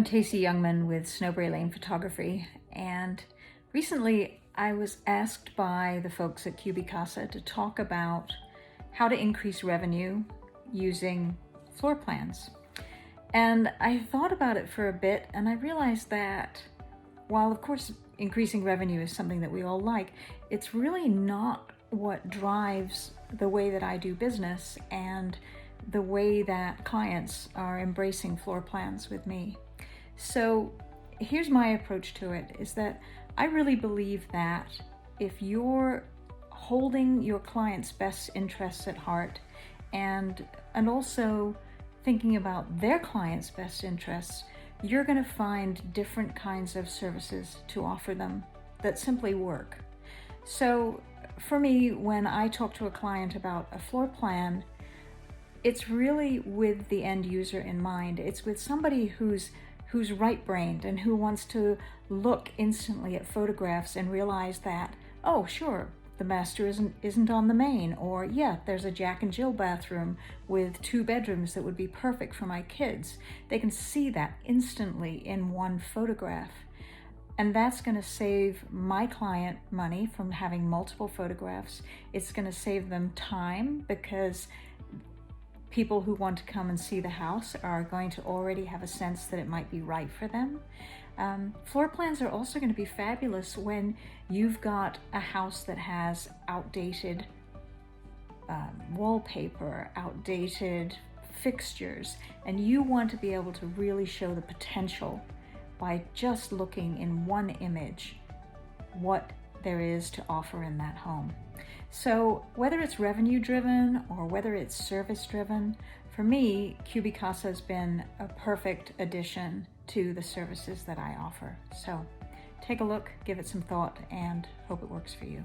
Tacey Jungmann with Snowbray Lane Photography, and recently I was asked by the folks at CubiCasa to talk about how to increase revenue using floor plans. And I thought about it for a bit, and I realized that while of course increasing revenue is something that we all like, it's really not what drives the way that I do business and the way that clients are embracing floor plans with me. So here's my approach to it, is that I really believe that if you're holding your client's best interests at heart and also thinking about their client's best interests, you're going to find different kinds of services to offer them that simply work. So for me, when I talk to a client about a floor plan, it's really with the end user in mind. It's with somebody who's right-brained and who wants to look instantly at photographs and realize that, oh, sure, the master isn't on the main, or yeah, there's a Jack and Jill bathroom with 2 bedrooms that would be perfect for my kids. They can see that instantly in one photograph. And that's going to save my client money from having multiple photographs. It's going to save them time because people who want to come and see the house are going to already have a sense that it might be right for them. Floor plans are also going to be fabulous when you've got a house that has outdated wallpaper, outdated fixtures, and you want to be able to really show the potential by just looking in one image what there is to offer in that home. So whether it's revenue driven or whether it's service driven, for me, CubiCasa has been a perfect addition to the services that I offer. So take a look, give it some thought, and hope it works for you.